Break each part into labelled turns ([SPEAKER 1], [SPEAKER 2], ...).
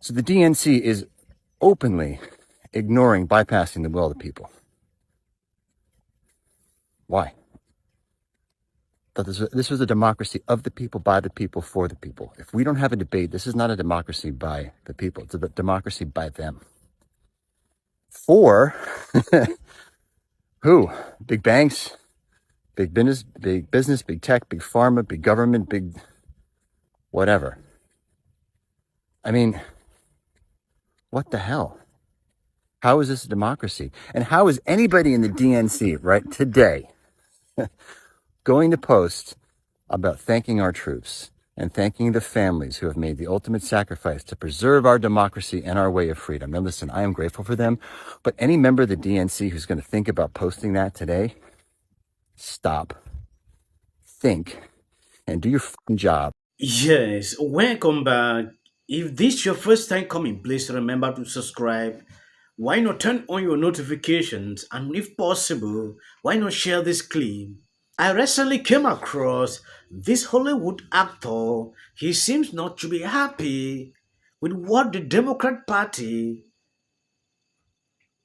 [SPEAKER 1] So the DNC is openly ignoring, bypassing the will of the people. Why? That this was a democracy of the people, by the people, for the people. If we don't have a debate, this is not a democracy by the people. It's a democracy by them. For who? Big banks, big business, big tech, big pharma, big government, big whatever. I mean, what the hell? How is this a democracy? And how is anybody in the DNC right today going to post about thanking our troops and thanking the families who have made the ultimate sacrifice to preserve our democracy and our way of freedom? Now listen, I am grateful for them, but any member of the DNC who's going to think about posting that today, stop, think, and do your fucking job.
[SPEAKER 2] Yes, welcome back. If this is your first time coming, please remember to subscribe. Why not turn on your notifications? And if possible, why not share this clip? I recently came across this Hollywood actor. He seems not to be happy with what the Democrat Party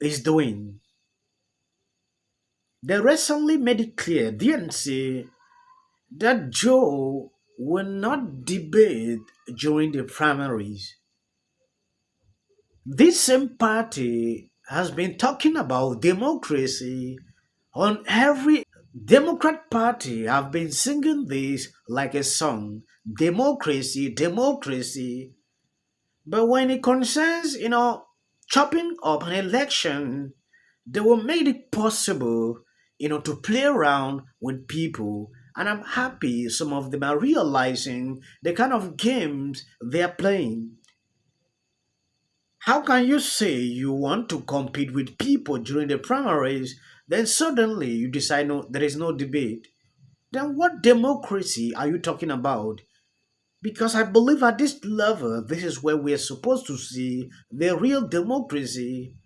[SPEAKER 2] is doing. They recently made it clear, DNC, that Joe will not debate during the primaries. This same party has been talking about democracy on every Democrat Party have been singing this like a song. Democracy, democracy. But when it concerns, chopping up an election, they will make it possible, to play around with people. And I'm happy some of them are realizing the kind of games they're playing. How can you say you want to compete with people during the primaries, then suddenly you decide no, there is no debate? Then what democracy are you talking about? Because I believe at this level, this is where we're supposed to see the real democracy.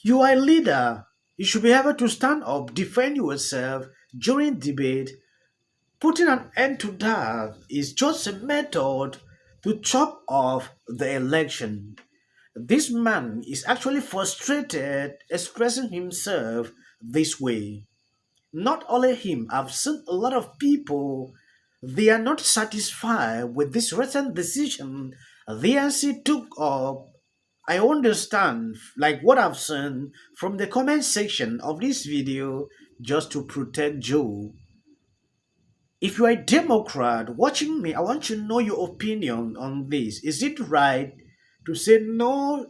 [SPEAKER 2] You are a leader. You should be able to stand up, defend yourself during debate. Putting an end to that is just a method to chop off the election. This man is actually frustrated expressing himself this way. Not only him, I've seen a lot of people, they are not satisfied with this recent decision the NC took up. I understand, like what I've seen from the comment section of this video, just to protect Joe. If you are a Democrat watching me, I want to know your opinion on this. Is it right to say no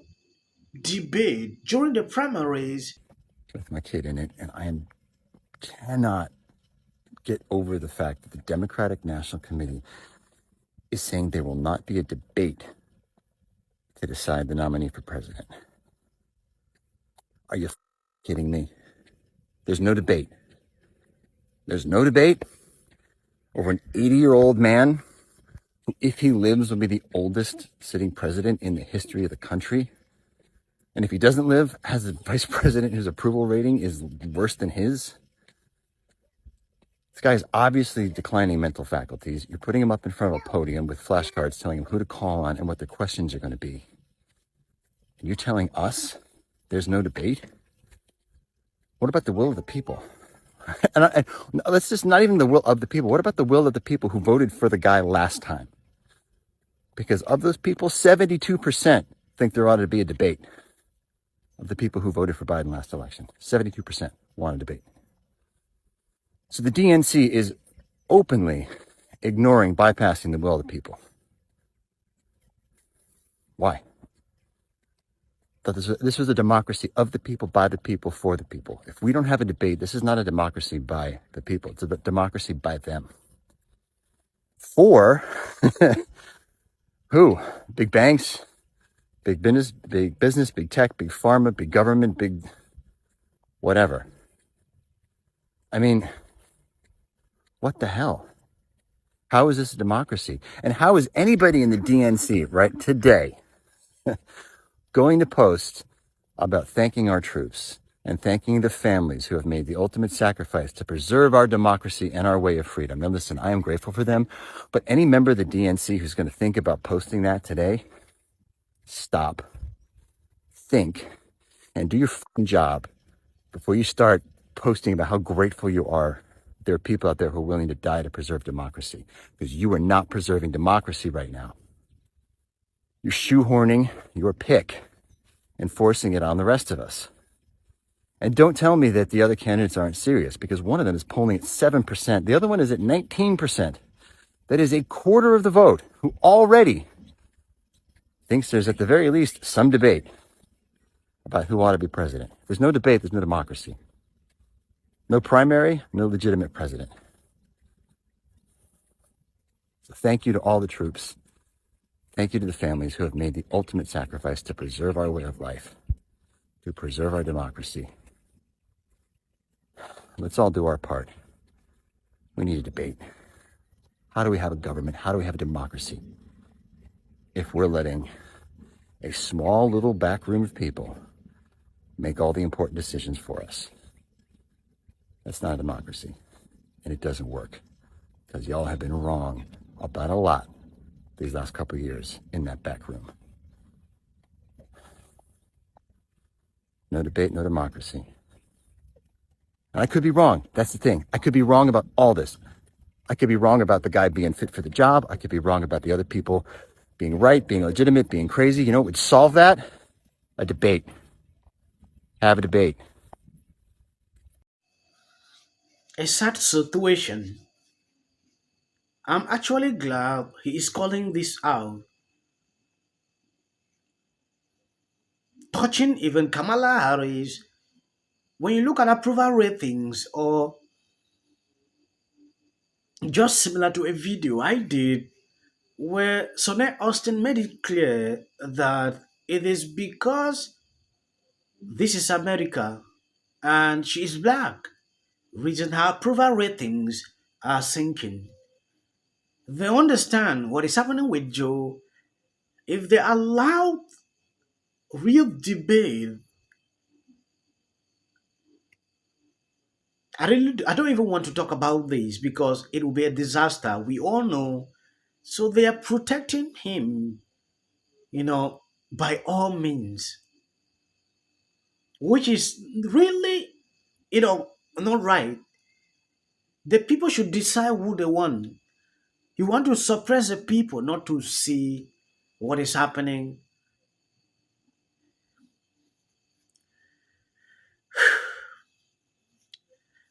[SPEAKER 2] debate during the primaries?
[SPEAKER 1] With my kid in it, and cannot get over the fact that the Democratic National Committee is saying there will not be a debate to decide the nominee for president. Are you kidding me? There's no debate. There's no debate over an 80-year-old man who, if he lives, will be the oldest sitting president in the history of the country. And if he doesn't live, has a vice president whose approval rating is worse than his. This guy is obviously declining mental faculties. You're putting him up in front of a podium with flashcards telling him who to call on and what the questions are going to be. And you're telling us there's no debate? What about the will of the people? And let's just not even the will of the people. What about the will of the people who voted for the guy last time? Because of those people, 72% think there ought to be a debate. Of the people who voted for Biden last election, 72% want a debate. So the DNC is openly ignoring, bypassing the will of the people. Why? That this was a democracy of the people, by the people, for the people. If we don't have a debate, this is not a democracy by the people. It's a democracy by them. For who? Big banks, big business, big tech, big pharma, big government, big whatever. I mean, what the hell? How is this a democracy? And how is anybody in the DNC right today going to post about thanking our troops and thanking the families who have made the ultimate sacrifice to preserve our democracy and our way of freedom. Now listen, I am grateful for them, but any member of the DNC who's going to think about posting that today, stop, think, and do your fucking job before you start posting about how grateful you are. There are people out there who are willing to die to preserve democracy, because you are not preserving democracy right now. You're shoehorning your pick and forcing it on the rest of us. And don't tell me that the other candidates aren't serious, because one of them is polling at 7%. The other one is at 19%. That is a quarter of the vote who already thinks there's at the very least some debate about who ought to be president. If there's no debate, there's no democracy. No primary, no legitimate president. So thank you to all the troops. Thank you to the families who have made the ultimate sacrifice to preserve our way of life, to preserve our democracy. Let's all do our part. We need a debate. How do we have a government? How do we have a democracy if we're letting a small little back room of people make all the important decisions for us? That's not a democracy, and it doesn't work, because y'all have been wrong about a lot these last couple of years in that back room. No debate, no democracy. And I could be wrong. That's the thing. I could be wrong about all this. I could be wrong about the guy being fit for the job. I could be wrong about the other people being right, being legitimate, being crazy. You know what would solve that? A debate. Have a debate.
[SPEAKER 2] A sad situation. I'm actually glad he is calling this out. Touching even Kamala Harris, when you look at approval ratings, or just similar to a video I did where Sonny Austin made it clear that it is because this is America and she is black, reason her approval ratings are sinking. They understand what is happening with Joe. If they allow real debate, I don't even want to talk about this because it will be a disaster. We all know. So they are protecting him, by all means, which is really, not right. The people should decide who they want. You want to suppress the people, not to see what is happening.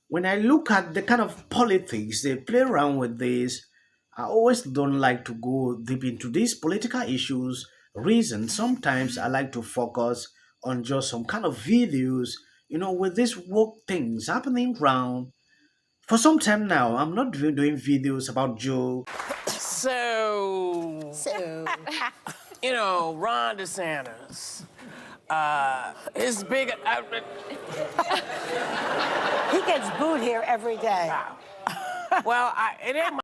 [SPEAKER 2] When I look at the kind of politics they play around with this, I always don't like to go deep into these political issues. Reason sometimes I like to focus on just some kind of videos, with these work things happening around. For some time now, I'm not doing videos about Joe.
[SPEAKER 3] So, Ron DeSantis, his big.
[SPEAKER 4] He gets booed here every day.
[SPEAKER 3] Well, it ain't my